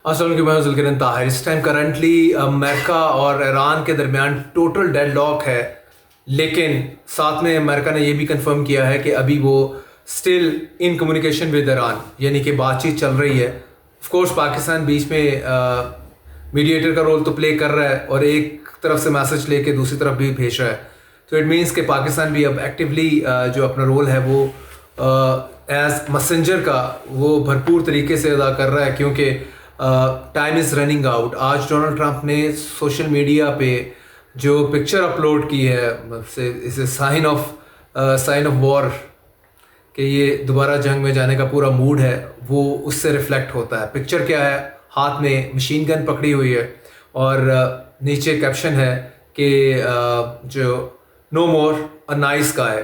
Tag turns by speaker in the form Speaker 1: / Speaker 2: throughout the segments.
Speaker 1: السلام علیکم، میں ذوالکرن طاہر. اس ٹائم کرنٹلی امریکہ اور ایران کے درمیان ٹوٹل ڈیڈ لاک ہے، لیکن ساتھ میں امریکہ نے یہ بھی کنفرم کیا ہے کہ ابھی وہ still in communication with Iran, یعنی کہ بات چیت چل رہی ہے. آف کورس پاکستان بیچ میں میڈیٹر کا رول تو پلے کر رہا ہے اور ایک طرف سے میسج لے کے دوسری طرف بھی بھیج رہا ہے. تو اٹ مینس کہ پاکستان بھی اب ایکٹیولی جو اپنا رول ہے وہ ایز مسنجر کا وہ بھرپور طریقے سے ادا کر رہا ہے، کیونکہ ٹائم از رننگ آؤٹ. آج ڈونلڈ ٹرمپ نے سوشل میڈیا پہ جو پکچر اپلوڈ کی ہے، اسے سائن آف وار، کہ یہ دوبارہ جنگ میں جانے کا پورا موڈ ہے، وہ اس سے ریفلیکٹ ہوتا ہے. پکچر کیا ہے؟ ہاتھ میں مشین گن پکڑی ہوئی ہے اور نیچے کیپشن ہے کہ جو نو مور اے نائس گائے.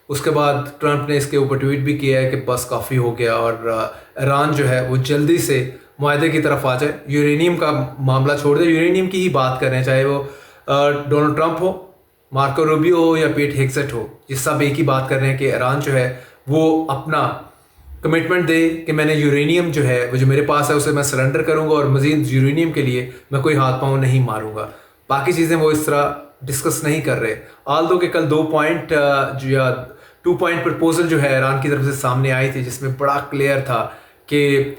Speaker 1: اس کے بعد ٹرمپ نے اس کے اوپر ٹویٹ بھی کیا ہے کہ بس کافی ہو گیا اور ایران جو ہے وہ جلدی سے معاہدے کی طرف آ جائے. یورینیم کا معاملہ چھوڑ دے، یورینیم کی ہی بات کریں، چاہے وہ ڈونلڈ ٹرمپ ہو، مارکو روبیو ہو یا پیٹ ہیگسٹ ہو، یہ سب ایک ہی بات کر رہے ہیں کہ ایران جو ہے وہ اپنا کمٹمنٹ دے کہ میں نے یورینیم جو ہے وہ جو میرے پاس ہے اسے میں سرنڈر کروں گا اور مزید یورینیم کے لیے میں کوئی ہاتھ پاؤں نہیں ماروں گا. باقی چیزیں وہ اس طرح ڈسکس نہیں کر رہے. آل دو کہ کل 2 پوائنٹ یا 2 پوائنٹ پرپوزل جو ہے ایران کی طرف سے سامنے آئی تھی، جس میں بڑا کلیئر تھا کہ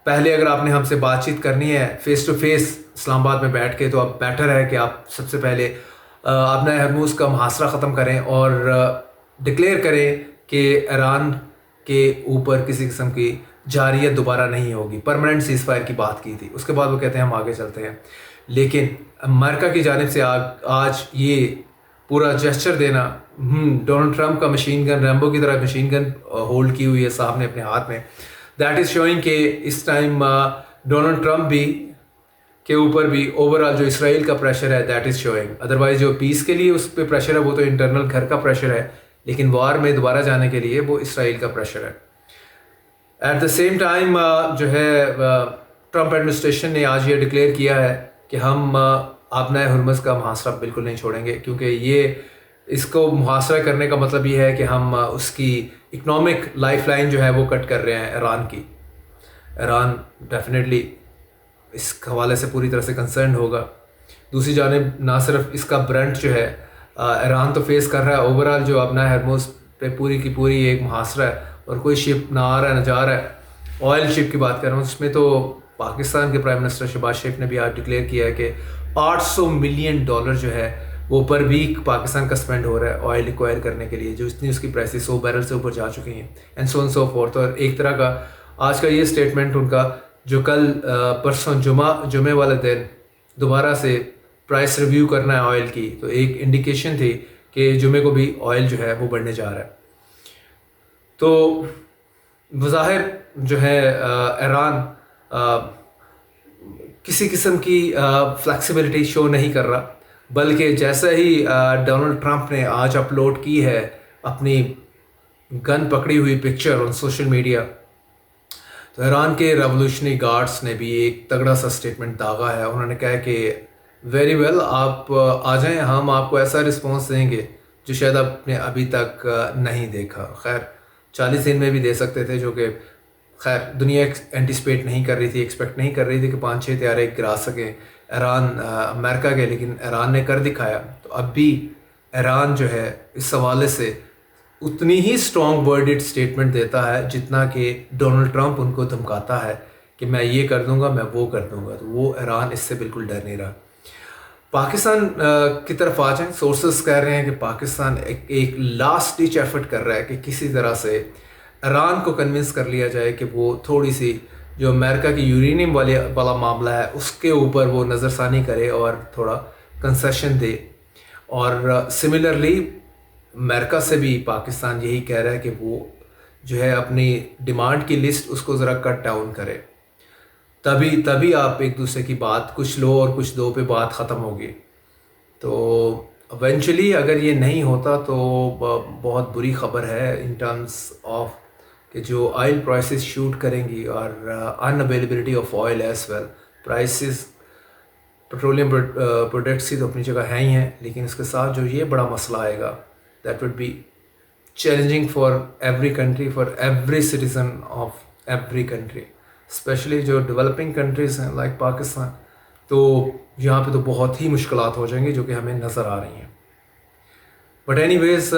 Speaker 1: پہلے اگر آپ نے ہم سے بات چیت کرنی ہے فیس ٹو فیس اسلام آباد میں بیٹھ کے، تو اب بیٹر ہے کہ آپ سب سے پہلے اپنا ہرموز کا محاصرہ ختم کریں اور ڈکلیئر کریں کہ ایران کے اوپر کسی قسم کی جارحیت دوبارہ نہیں ہوگی. پرماننٹ سیز فائر کی بات کی تھی. اس کے بعد وہ کہتے ہیں ہم آگے چلتے ہیں. لیکن امریکہ کی جانب سے آج یہ پورا جیسچر دینا، ڈونلڈ ٹرمپ کا مشین گن ریمبو کی طرح مشین گن ہولڈ کی ہوئی ہے صاحب نے اپنے ہاتھ میں، دیٹ از شوئنگ کہ اس ٹائم ڈونلڈ ٹرمپ بھی کے اوپر بھی اوور آل جو اسرائیل کا پریشر ہے دیٹ از شوئنگ. ادروائز جو پیس کے لیے اس پہ پریشر ہے وہ تو انٹرنل گھر کا پریشر ہے، لیکن وار میں دوبارہ جانے کے لیے وہ اسرائیل کا پریشر ہے. ایٹ دا سیم ٹائم جو ہے ٹرمپ ایڈمنسٹریشن نے آج یہ ڈکلیئر کیا ہے کہ ہم آبنائے ہرمز کا محاصرہ بالکل نہیں چھوڑیں گے، کیونکہ یہ اس کو محاصرہ کرنے کا مطلب یہ ہے کہ ہم اس کی اکنامک لائف لائن جو ہے وہ کٹ کر رہے ہیں ایران کی. ایران ڈیفینیٹلی اس حوالے سے پوری طرح سے کنسرنڈ ہوگا. دوسری جانب نہ صرف اس کا برنٹ جو ہے ایران تو فیس کر رہا ہے، اوور آل جو اپنا ہرموز پہ پوری کی پوری ایک محاصرہ ہے اور کوئی شپ نہ آ رہا ہے نہ جا رہا ہے. آئل شپ کی بات کر رہا ہوں، اس میں تو پاکستان کے پرائم منسٹر شہباز شریف نے بھی آج ڈکلیئر کیا ہے کہ $800 ملین جو ہے وہ پر ویک پاکستان کا اسپینڈ ہو رہا ہے آئل ایکوائر کرنے کے لیے، جو اتنی اس کی پرائسز 100 بیرل سے اوپر جا چکی ہیں and so and so forth. اور ایک طرح کا آج کا یہ اسٹیٹمنٹ ان کا جو کل پرسوں جمعے والے دن دوبارہ سے پرائس ریویو کرنا ہے آئل کی، تو ایک انڈیکیشن تھی کہ جمعے کو بھی آئل جو ہے وہ بڑھنے جا رہا ہے. تو بظاہر جو ہے ایران کسی قسم کی فلیکسیبلٹی شو نہیں کر رہا، بلکہ جیسا ہی ڈونلڈ ٹرمپ نے آج اپلوڈ کی ہے اپنی گن پکڑی ہوئی پکچر آن سوشل میڈیا، تو ایران کے ریولوشنری گارڈز نے بھی ایک تگڑا سا اسٹیٹمنٹ داغا ہے. انہوں نے کہا کہ ویری ویل، آپ آ جائیں، ہم آپ کو ایسا رسپانس دیں گے جو شاید آپ نے ابھی تک نہیں دیکھا. خیر 40 دن میں بھی دے سکتے تھے، جو کہ خیر دنیا اینٹیسپیٹ نہیں کر رہی تھی، ایکسپیکٹ نہیں کر رہی تھی کہ 5-6 طیارے گرا سکیں ایران امریکہ کے، لیکن ایران نے کر دکھایا. تو اب بھی ایران جو ہے اس حوالے سے اتنی ہی اسٹرانگ ورڈڈ اسٹیٹمنٹ دیتا ہے جتنا کہ ڈونلڈ ٹرمپ ان کو دھمکاتا ہے کہ میں یہ کر دوں گا، میں وہ کر دوں گا. تو وہ ایران اس سے بالکل ڈر نہیں رہا. پاکستان کی طرف آ جائیں، سورسز کہہ رہے ہیں کہ پاکستان ایک لاسٹ ڈچ ایفرٹ کر رہا ہے کہ کسی طرح سے ایران کو کنونس کر لیا جائے کہ وہ تھوڑی سی جو امریکہ کی یورینیم والا معاملہ ہے اس کے اوپر وہ نظر ثانی کرے اور تھوڑا کنسیشن دے. اور سملرلی امریکہ سے بھی پاکستان یہی کہہ رہا ہے کہ وہ جو ہے اپنی ڈیمانڈ کی لسٹ اس کو ذرا کٹ ڈاؤن کرے، تبھی آپ ایک دوسرے کی بات کچھ لو اور کچھ دو پہ بات ختم ہوگی. تو ایونچولی اگر یہ نہیں ہوتا تو بہت بری خبر ہے ان ٹرمز آف کہ جو آئل پرائسز شوٹ کریں گی اور ان availability of oil as well. Prices petroleum products کی تو اپنی جگہ ہیں ہی ہیں، لیکن اس کے ساتھ جو یہ بڑا مسئلہ آئے گا that would be challenging for every country, for every citizen of every country. Especially جو ڈیولپنگ کنٹریز ہیں لائک پاکستان، تو یہاں پہ تو بہت ہی مشکلات ہو جائیں گی جو کہ ہمیں نظر آ رہی ہیں. بٹ اینی ویز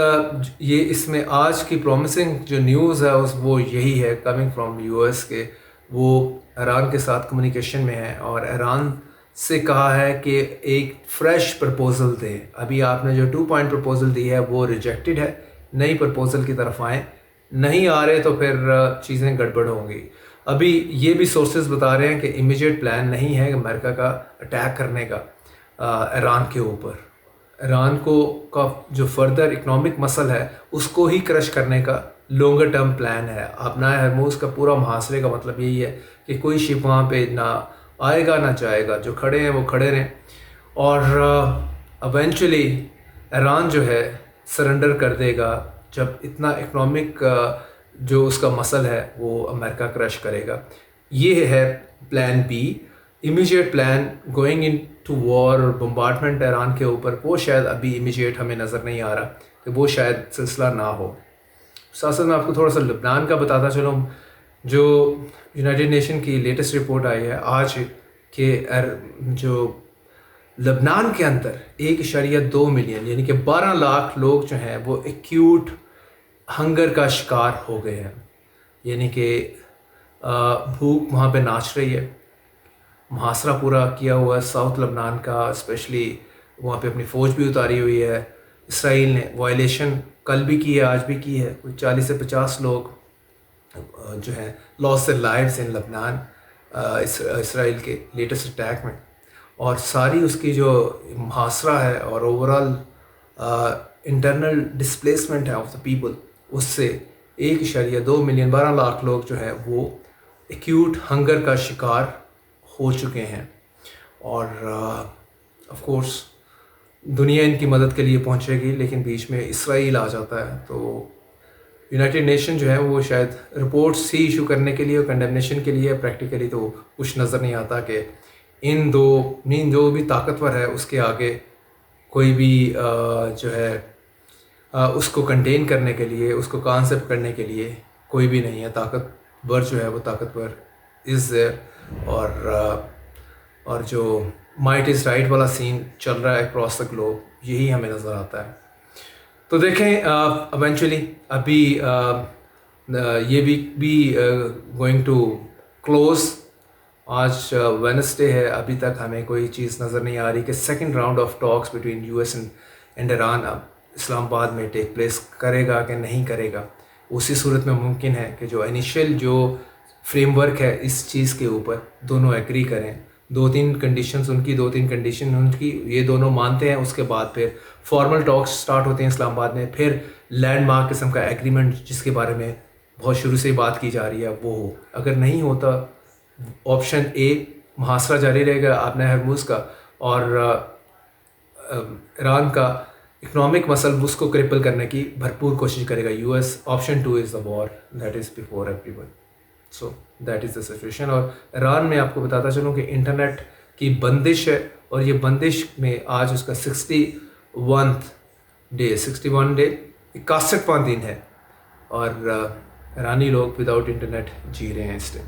Speaker 1: یہ اس میں آج کی پرومسنگ جو نیوز ہے وہ یہی ہے کمنگ فرام یو ایس کے وہ ایران کے ساتھ کمیونیکیشن میں ہے اور ایران سے کہا ہے کہ ایک فریش پرپوزل دیں. ابھی آپ نے جو 2 پوائنٹ پرپوزل دی ہے وہ ریجیکٹڈ ہے، نئی پرپوزل کی طرف آئیں. نہیں آ رہے تو پھر چیزیں گڑبڑ ہوں گی. ابھی یہ بھی سورسز بتا رہے ہیں کہ امیجیٹ پلان نہیں ہے امریکہ کا اٹیک کرنے کا ایران کے اوپر. ایران کا جو فردر اکنامک مسئلہ ہے اس کو ہی کرش کرنے کا لانگر ٹرم پلان ہے. آبنائے ہرموز کا پورا محاصرے کا مطلب یہی ہے کہ کوئی شپ وہاں پہ نہ آئے گا نہ جائے گا، جو کھڑے ہیں وہ کھڑے رہیں. اور ایونچولی ایران جو ہے سرنڈر کر دے گا جب اتنا اکنامک جو اس کا مسئلہ ہے وہ امریکہ کرش کرے گا. یہ ہے plan B. Immediate plan going into war اور بمبارڈمنٹ ایران کے اوپر، وہ شاید ابھی امیجیٹ ہمیں نظر نہیں آ رہا کہ وہ شاید سلسلہ نہ ہو. ساتھ ساتھ میں آپ کو تھوڑا سا لبنان کا بتاتا چلوں. جو یونائٹڈ نیشن کی لیٹسٹ رپورٹ آئی ہے آج کہ جو لبنان کے اندر 1.2 ملین یعنی کہ 12 لاکھ لوگ جو ہیں وہ ایکیوٹ ہنگر کا شکار ہو گئے ہیں. یعنی کہ بھوک وہاں پہ ناچ رہی ہے. محاصرہ پورا کیا ہوا ہے ساؤتھ لبنان کا، اسپیشلی وہاں پہ اپنی فوج بھی اتاری ہوئی ہے. اسرائیل نے وائلیشن کل بھی کی ہے، آج بھی کی ہے. کوئی 40 سے 50 لوگ جو ہیں لاس their lives ان لبنان اسرائیل کے لیٹسٹ اٹیک میں. اور ساری اس کی جو محاصرہ ہے اور اوورال انٹرنل ڈسپلیسمنٹ ہے آف دا پیپل، اس سے 1.2 ملین 12 لاکھ لوگ جو ہیں وہ ایکیوٹ ہنگر کا شکار ہو چکے ہیں. اور آف کورس دنیا ان کی مدد کے لیے پہنچے گی، لیکن بیچ میں اسرائیل آ جاتا ہے. تو یونائٹڈ نیشن جو ہے وہ شاید رپورٹس ہی ایشو کرنے کے لیے اور کنڈیمنیشن کے لیے، پریکٹیکلی تو کچھ نظر نہیں آتا کہ ان جو بھی طاقتور ہے اس کے آگے کوئی بھی جو ہے اس کو کنٹین کرنے کے لیے، اس کو کانسیپٹ کرنے کے لیے کوئی بھی نہیں ہے. طاقتور جو ہے وہ طاقتور از دیر. اور جو مائٹ از رائٹ والا سین چل رہا ہے اکراس دا گلوب، یہی ہمیں نظر آتا ہے. تو دیکھیں ایونچولی ابھی یہ ویک بھی گوئنگ ٹو کلوز. آج وینسڈے ہے، ابھی تک ہمیں کوئی چیز نظر نہیں آ رہی کہ second round of talks between U S and Iran اب اسلام آباد میں ٹیک پلیس کرے گا کہ نہیں کرے گا. اسی صورت میں ممکن ہے کہ جو انیشیل جو فریم ورک ہے اس چیز کے اوپر دونوں ایگری کریں. 2-3 کنڈیشنز ان کی، 2-3 کنڈیشن ان کی، یہ دونوں مانتے ہیں. اس کے بعد پھر فارمل ٹاکس سٹارٹ ہوتے ہیں اسلام آباد میں. پھر لینڈ مارک قسم کا ایگریمنٹ جس کے بارے میں بہت شروع سے ہی بات کی جا رہی ہے وہ ہو. اگر نہیں ہوتا، آپشن اے محاصرہ جاری رہے گا آبنائے ہرموز کا، اور ایران کا اکنامک مسئلہ اس کو کرپل کرنے کی بھرپور کوشش کرے گا U S. Option 2 is the war, that is before every one. So that is the situation. اور ایران میں آپ کو بتاتا چلوں کہ انٹرنیٹ کی بندش ہے، اور یہ بندش میں آج اس کا 61 ڈے 61واں دن ہے. اور ایرانی لوگ وداؤٹ انٹرنیٹ جی رہے ہیں اس ٹائم.